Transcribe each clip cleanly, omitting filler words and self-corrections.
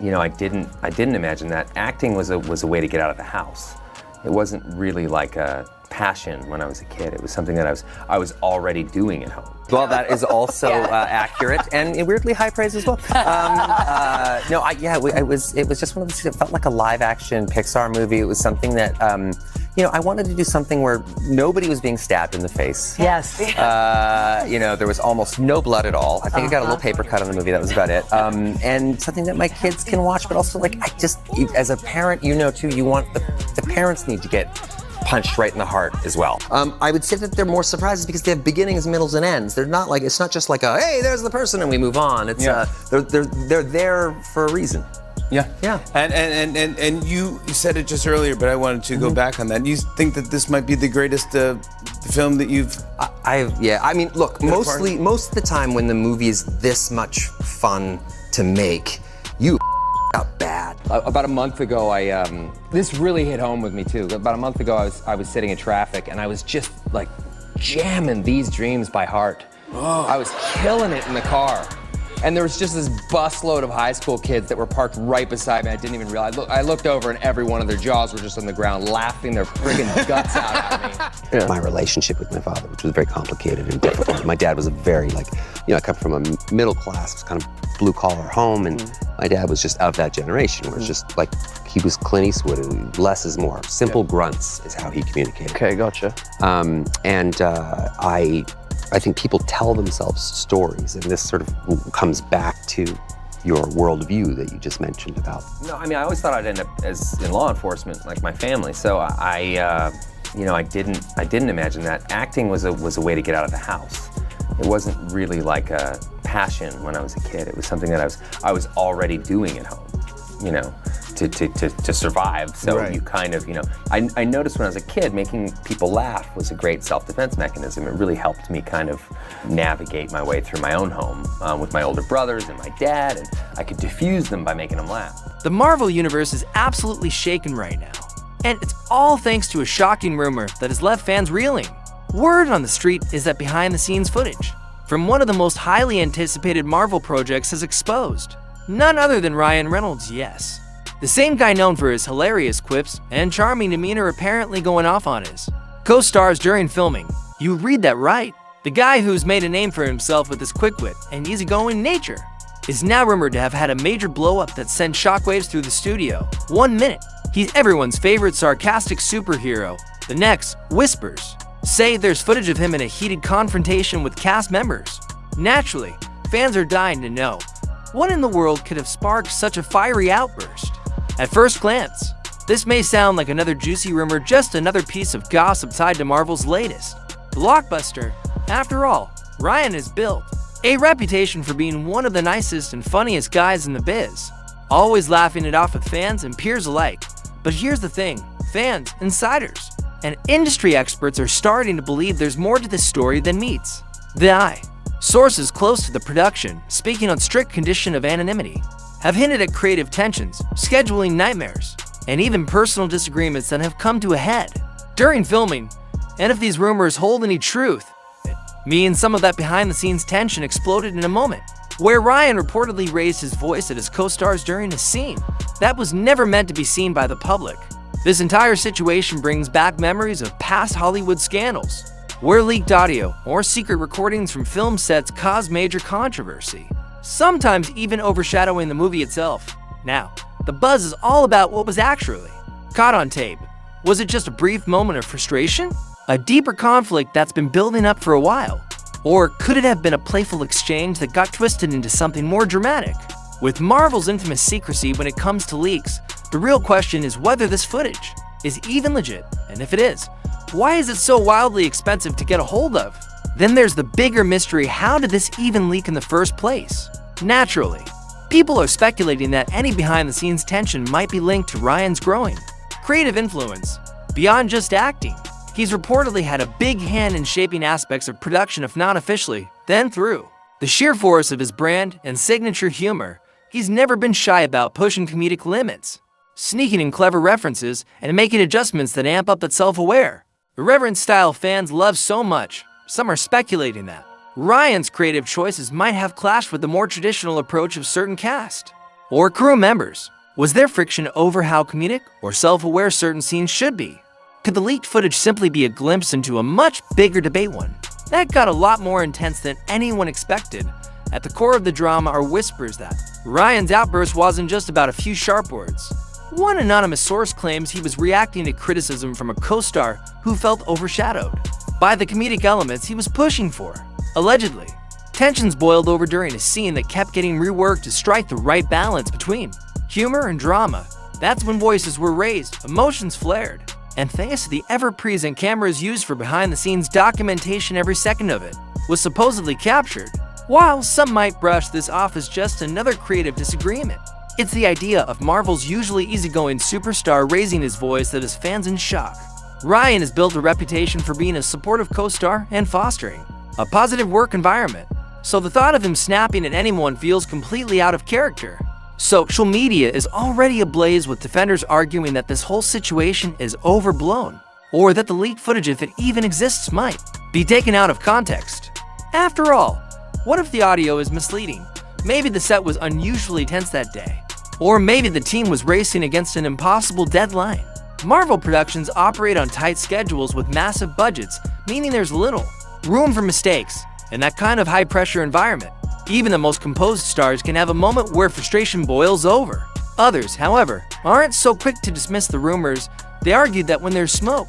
I didn't imagine that acting was a way to get out of the house. It wasn't really like a passion when I was a kid. It was something that I was already doing at home. Well, that is also accurate and weirdly high praise as well. It was just one of those things that felt like a live-action Pixar movie. It was something that, I wanted to do something where nobody was being stabbed in the face. Yes. There was almost no blood at all. I think I got a little paper cut on the movie. That was about it. And something that my kids can watch, but also as a parent, too, you want the parents need to get punched right in the heart as well. I would say that they're more surprises because they have beginnings, middles, and ends. They're not it's not just like hey, there's the person and we move on. It's they're there for a reason. Yeah. Yeah. And you said it just earlier, but I wanted to go back on that. You think that this might be the greatest film that you've... Look, most of the time when the movie is this much fun to make, you out bad. About a month ago, this really hit home with me too. About a month ago, I was sitting in traffic and I was just jamming These Dreams by heart. Oh. I was killing it in the car. And there was just this busload of high school kids that were parked right beside me. I didn't even realize. I looked over and every one of their jaws were just on the ground laughing their friggin' guts out at me. Yeah. My relationship with my father, which was very complicated and difficult. My dad was a very I come from a middle class, kind of blue collar home, and my dad was just of that generation where it's just he was Clint Eastwood, and less is more. Simple grunts is how he communicated. Okay, gotcha. I think people tell themselves stories, and this sort of comes back to your worldview that you just mentioned about. No, I always thought I'd end up in law enforcement, like my family. So I didn't imagine that acting was a way to get out of the house. It wasn't really like a passion when I was a kid. It was something that I was already doing at home, to survive. So you kind of, I noticed when I was a kid, making people laugh was a great self-defense mechanism. It really helped me kind of navigate my way through my own home with my older brothers and my dad, and I could diffuse them by making them laugh. The Marvel Universe is absolutely shaken right now. And it's all thanks to a shocking rumor that has left fans reeling. Word on the street is that behind-the-scenes footage from one of the most highly anticipated Marvel projects is exposed. None other than Ryan Reynolds, yes. The same guy known for his hilarious quips and charming demeanor apparently going off on his co-stars during filming. You read that right. The guy who's made a name for himself with his quick wit and easygoing nature is now rumored to have had a major blow-up that sent shockwaves through the studio. 1 minute, he's everyone's favorite sarcastic superhero. The next, whispers say there's footage of him in a heated confrontation with cast members. Naturally, fans are dying to know what in the world could have sparked such a fiery outburst. At first glance, this may sound like another juicy rumor, just another piece of gossip tied to Marvel's latest blockbuster. After all, Ryan has built a reputation for being one of the nicest and funniest guys in the biz, always laughing it off with fans and peers alike. But here's the thing, fans, insiders, and industry experts are starting to believe there's more to this story than meets the eye. Sources close to the production, speaking on strict condition of anonymity, have hinted at creative tensions, scheduling nightmares, and even personal disagreements that have come to a head during filming. And if these rumors hold any truth, me and some of that behind-the-scenes tension exploded in a moment, where Ryan reportedly raised his voice at his co-stars during a scene that was never meant to be seen by the public. This entire situation brings back memories of past Hollywood scandals, where leaked audio or secret recordings from film sets caused major controversy, sometimes even overshadowing the movie itself. Now, the buzz is all about what was actually caught on tape. Was it just a brief moment of frustration? A deeper conflict that's been building up for a while? Or could it have been a playful exchange that got twisted into something more dramatic? With Marvel's infamous secrecy when it comes to leaks, the real question is whether this footage is even legit, and if it is, why is it so wildly expensive to get a hold of? Then there's the bigger mystery, how did this even leak in the first place? Naturally, people are speculating that any behind-the-scenes tension might be linked to Ryan's growing creative influence. Beyond just acting, he's reportedly had a big hand in shaping aspects of production, if not officially, then through the sheer force of his brand and signature humor. He's never been shy about pushing comedic limits, sneaking in clever references, and making adjustments that amp up that self-aware, irreverent style fans love so much. Some are speculating that Ryan's creative choices might have clashed with the more traditional approach of certain cast, or crew members? Was there friction over how comedic or self-aware certain scenes should be? Could the leaked footage simply be a glimpse into a much bigger debate one that got a lot more intense than anyone expected? At the core of the drama are whispers that Ryan's outburst wasn't just about a few sharp words. One anonymous source claims he was reacting to criticism from a co-star who felt overshadowed by the comedic elements he was pushing for. Allegedly, tensions boiled over during a scene that kept getting reworked to strike the right balance between humor and drama. That's when voices were raised, emotions flared, and thanks to the ever-present cameras used for behind-the-scenes documentation, every second of it was supposedly captured. While some might brush this off as just another creative disagreement, it's the idea of Marvel's usually easygoing superstar raising his voice that has fans in shock. Ryan has built a reputation for being a supportive co-star and fostering a positive work environment, so the thought of him snapping at anyone feels completely out of character. Social media is already ablaze with defenders arguing that this whole situation is overblown, or that the leaked footage, if it even exists, might be taken out of context. After all, what if the audio is misleading? Maybe the set was unusually tense that day, or maybe the team was racing against an impossible deadline. Marvel productions operate on tight schedules with massive budgets, meaning there's little room for mistakes in that kind of high-pressure environment. Even the most composed stars can have a moment where frustration boils over. Others, however, aren't so quick to dismiss the rumors. They argue that when there's smoke,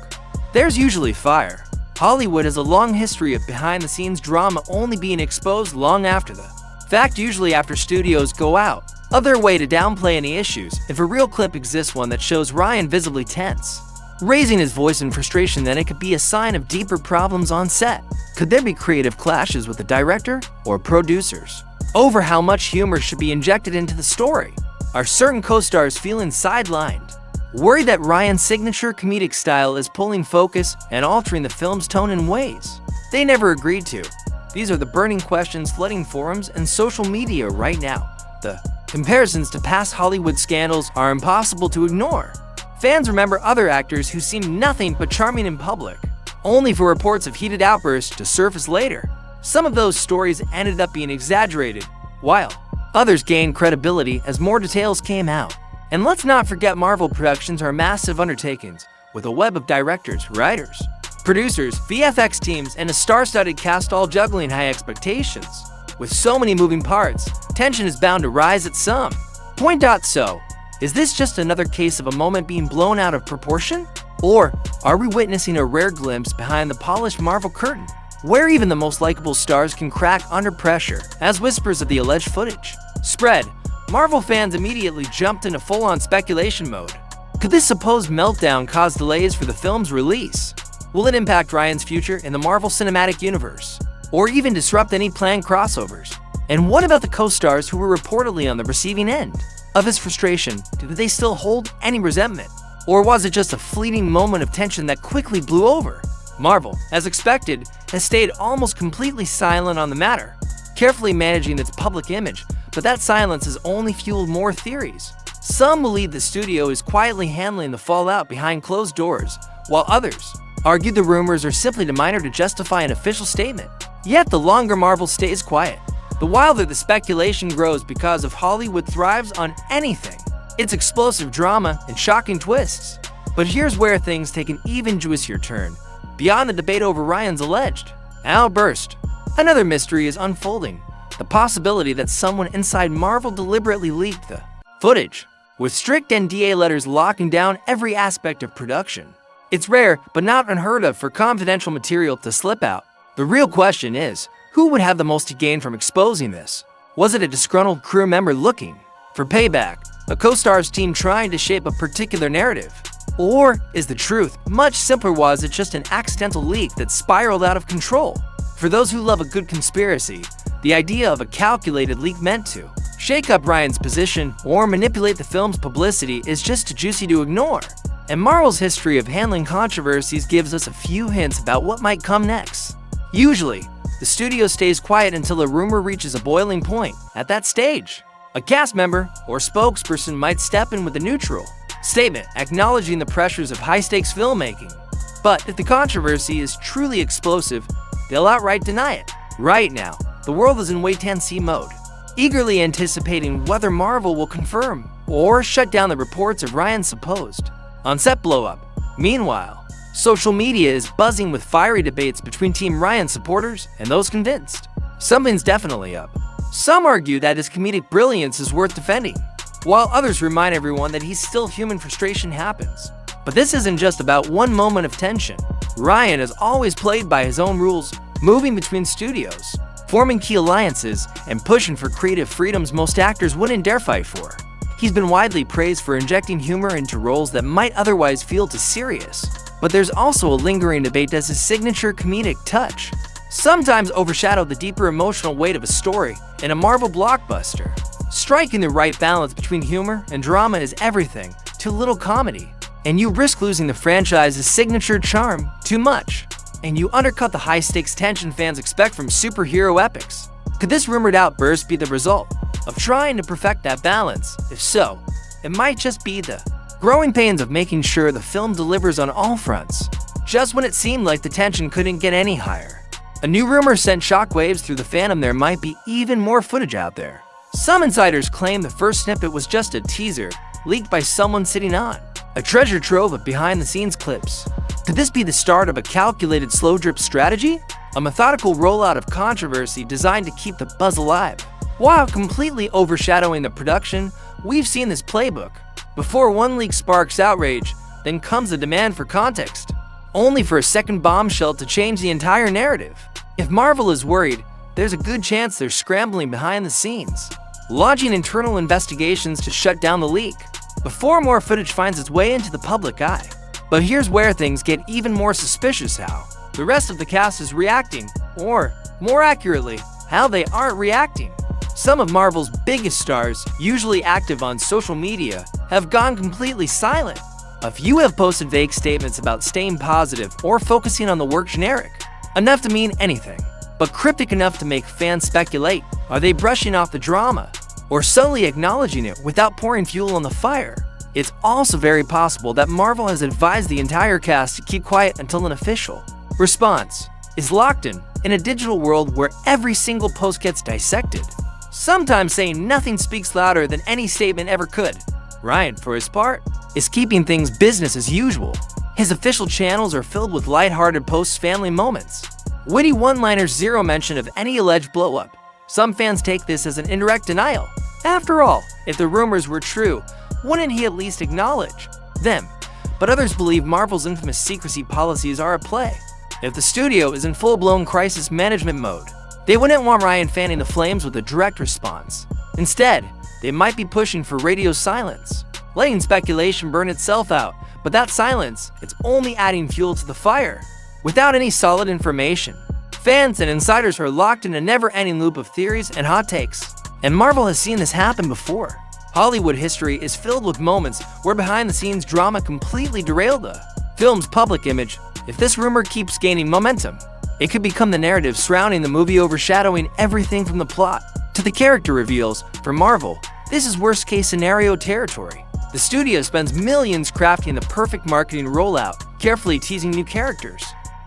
there's usually fire. Hollywood has a long history of behind-the-scenes drama only being exposed long after the fact, usually after studios go out of their way to downplay any issues. If a real clip exists, one that shows Ryan visibly tense, raising his voice in frustration, then it could be a sign of deeper problems on set. Could there be creative clashes with the director or producers over how much humor should be injected into the story? Are certain co-stars feeling sidelined, worried that Ryan's signature comedic style is pulling focus and altering the film's tone in ways they never agreed to? These are the burning questions flooding forums and social media right now. The comparisons to past Hollywood scandals are impossible to ignore. Fans remember other actors who seemed nothing but charming in public, only for reports of heated outbursts to surface later. Some of those stories ended up being exaggerated, while others gained credibility as more details came out. And let's not forget, Marvel productions are massive undertakings, with a web of directors, writers, producers, VFX teams, and a star-studded cast all juggling high expectations. With so many moving parts, tension is bound to rise at some point. So, is this just another case of a moment being blown out of proportion? Or are we witnessing a rare glimpse behind the polished Marvel curtain, where even the most likable stars can crack under pressure? As whispers of the alleged footage spread, Marvel fans immediately jumped into full-on speculation mode. Could this supposed meltdown cause delays for the film's release? Will it impact Ryan's future in the Marvel Cinematic Universe, or even disrupt any planned crossovers? And what about the co-stars who were reportedly on the receiving end of his frustration? Do they still hold any resentment? Or was it just a fleeting moment of tension that quickly blew over? Marvel, as expected, has stayed almost completely silent on the matter, carefully managing its public image, but that silence has only fueled more theories. Some believe the studio is quietly handling the fallout behind closed doors, while others argue the rumors are simply too minor to justify an official statement. Yet the longer Marvel stays quiet, the wilder the speculation grows, because if Hollywood thrives on anything, it's explosive drama and shocking twists. But here's where things take an even juicier turn. Beyond the debate over Ryan's alleged outburst, another mystery is unfolding. The possibility that someone inside Marvel deliberately leaked the footage, with strict NDA letters locking down every aspect of production. It's rare, but not unheard of, for confidential material to slip out. The real question is, who would have the most to gain from exposing this? Was it a disgruntled crew member looking for payback? A co-star's team trying to shape a particular narrative? Or is the truth much simpler? Was it just an accidental leak that spiraled out of control? For those who love a good conspiracy, the idea of a calculated leak meant to shake up Ryan's position or manipulate the film's publicity is just too juicy to ignore. And Marvel's history of handling controversies gives us a few hints about what might come next. Usually, the studio stays quiet until a rumor reaches a boiling point. At that stage, a cast member or spokesperson might step in with a neutral statement acknowledging the pressures of high-stakes filmmaking. But if the controversy is truly explosive, they'll outright deny it. Right now, the world is in wait-and-see mode. eagerly anticipating whether Marvel will confirm or shut down the reports of Ryan's supposed on-set blow-up. Meanwhile, social media is buzzing with fiery debates between Team Ryan supporters and those convinced something's definitely up. Some argue that his comedic brilliance is worth defending, while others remind everyone that he's still human. Frustration happens. But this isn't just about one moment of tension. Ryan has always played by his own rules, moving between studios, forming key alliances, and pushing for creative freedoms most actors wouldn't dare fight for. He's been widely praised for injecting humor into roles that might otherwise feel too serious. But there's also a lingering debate as his signature comedic touch sometimes overshadow the deeper emotional weight of a story in a Marvel blockbuster. Striking the right balance between humor and drama is everything to little comedy, and you risk losing the franchise's signature charm too much, and you undercut the high-stakes tension fans expect from superhero epics. Could this rumored outburst be the result of trying to perfect that balance? If so, it might just be the growing pains of making sure the film delivers on all fronts, just when it seemed like the tension couldn't get any higher. A new rumor sent shockwaves through the fandom. There might be even more footage out there. Some insiders claim the first snippet was just a teaser leaked by someone sitting on a treasure trove of behind-the-scenes clips. Could this be the start of a calculated slow drip strategy? A methodical rollout of controversy designed to keep the buzz alive. While completely overshadowing the production, we've seen this playbook. Before one leak sparks outrage, then comes a demand for context, only for a second bombshell to change the entire narrative. If Marvel is worried, there's a good chance they're scrambling behind the scenes, launching internal investigations to shut down the leak before more footage finds its way into the public eye. But here's where things get even more suspicious: how the rest of the cast is reacting, or more accurately, how they aren't reacting. Some of Marvel's biggest stars, usually active on social media, have gone completely silent. A few have posted vague statements about staying positive or focusing on the work, generic enough to mean anything, but cryptic enough to make fans speculate. Are they brushing off the drama, or subtly acknowledging it without pouring fuel on the fire? It's also very possible that Marvel has advised the entire cast to keep quiet until an official response is locked in a digital world where every single post gets dissected, sometimes saying nothing speaks louder than any statement ever could. Ryan, for his part, is keeping things business as usual. His official channels are filled with lighthearted post-family moments, witty one-liners, zero mention of any alleged blow-up. Some fans take this as an indirect denial. After all, if the rumors were true, wouldn't he at least acknowledge them? But others believe Marvel's infamous secrecy policies are at play. If the studio is in full-blown crisis management mode, they wouldn't want Ryan fanning the flames with a direct response. Instead, they might be pushing for radio silence, letting speculation burn itself out. But that silence, it's only adding fuel to the fire. Without any solid information, fans and insiders are locked in a never-ending loop of theories and hot takes. And Marvel has seen this happen before. Hollywood history is filled with moments where behind-the-scenes drama completely derailed the film's public image. If this rumor keeps gaining momentum, it could become the narrative surrounding the movie, overshadowing everything from the plot to the character reveals. For Marvel, this is worst-case scenario territory. The studio spends millions crafting the perfect marketing rollout, carefully teasing new characters,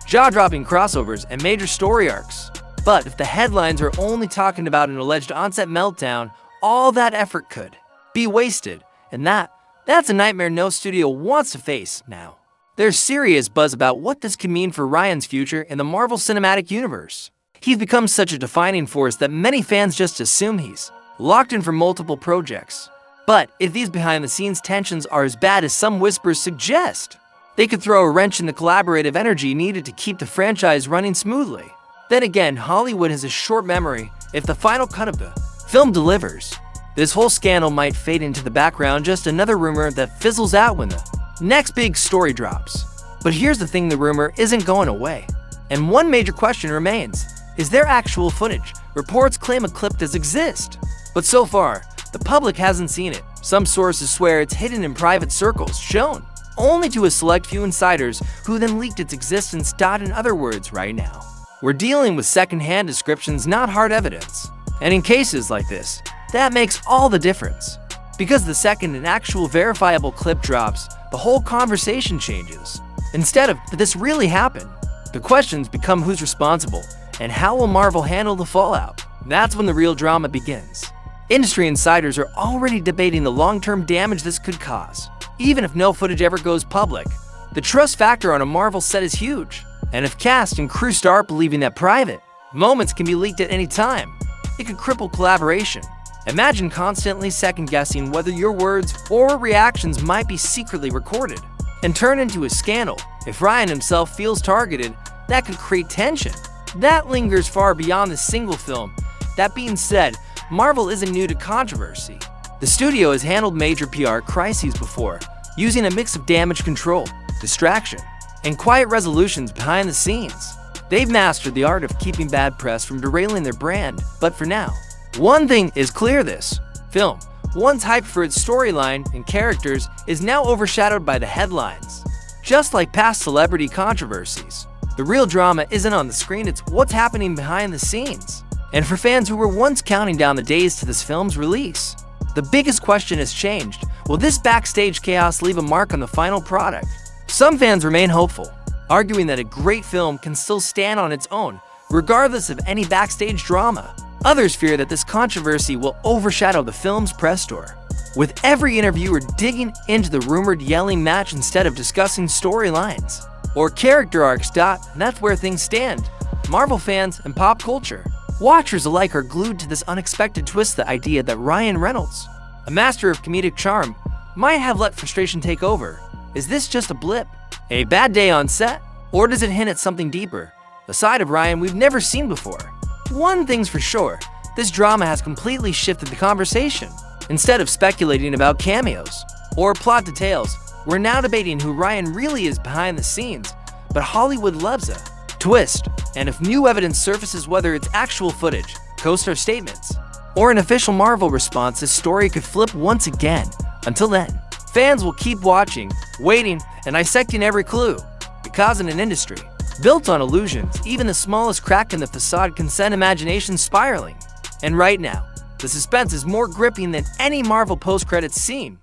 jaw-dropping crossovers, and major story arcs. But if the headlines are only talking about an alleged on-set meltdown, all that effort could be wasted, and that's a nightmare no studio wants to face now. There's serious buzz about what this could mean for Ryan's future in the Marvel Cinematic Universe. He's become such a defining force that many fans just assume he's locked in for multiple projects. But if these behind-the-scenes tensions are as bad as some whispers suggest, they could throw a wrench in the collaborative energy needed to keep the franchise running smoothly. Then again, Hollywood has a short memory. If the final cut of the film delivers, this whole scandal might fade into the background, just another rumor that fizzles out when the next big story drops. But here's the thing, the rumor isn't going away. And one major question remains: is there actual footage? Reports claim a clip does exist, but so far, the public hasn't seen it. Some sources swear it's hidden in private circles, shown only to a select few insiders who then leaked its existence. In other words, right now, we're dealing with second-hand descriptions, not hard evidence. And in cases like this, that makes all the difference. Because the second an actual verifiable clip drops, the whole conversation changes. Instead of, did this really happen? The questions become, who's responsible, and how will Marvel handle the fallout? That's when the real drama begins. Industry insiders are already debating the long-term damage this could cause. Even if no footage ever goes public, the trust factor on a Marvel set is huge. And if cast and crew start believing that private moments can be leaked at any time, it could cripple collaboration. Imagine constantly second-guessing whether your words or reactions might be secretly recorded and turn into a scandal. If Ryan himself feels targeted, that could create tension. That lingers far beyond the single film. That being said, Marvel isn't new to controversy. The studio has handled major PR crises before, using a mix of damage control, distraction, and quiet resolutions behind the scenes. They've mastered the art of keeping bad press from derailing their brand, but for now, one thing is clear: this film, once hyped for its storyline and characters, is now overshadowed by the headlines. Just like past celebrity controversies, the real drama isn't on the screen, it's what's happening behind the scenes. And for fans who were once counting down the days to this film's release, the biggest question has changed. Will this backstage chaos leave a mark on the final product? Some fans remain hopeful, arguing that a great film can still stand on its own, regardless of any backstage drama. Others fear that this controversy will overshadow the film's press tour, with every interviewer digging into the rumored yelling match instead of discussing storylines or character arcs. That's where things stand. Marvel fans and pop culture watchers alike are glued to this unexpected twist, the idea that Ryan Reynolds, a master of comedic charm, might have let frustration take over. Is this just a blip, a bad day on set, or does it hint at something deeper, a side of Ryan we've never seen before? One thing's for sure, this drama has completely shifted the conversation. Instead of speculating about cameos or plot details, we're now debating who Ryan really is behind the scenes. But Hollywood loves a twist, and if new evidence surfaces, whether it's actual footage, co-star statements, or an official Marvel response, this story could flip once again. Until then, fans will keep watching, waiting, and dissecting every clue, because in an industry built on illusions, even the smallest crack in the facade can send imagination spiraling. And right now, the suspense is more gripping than any Marvel post-credits scene.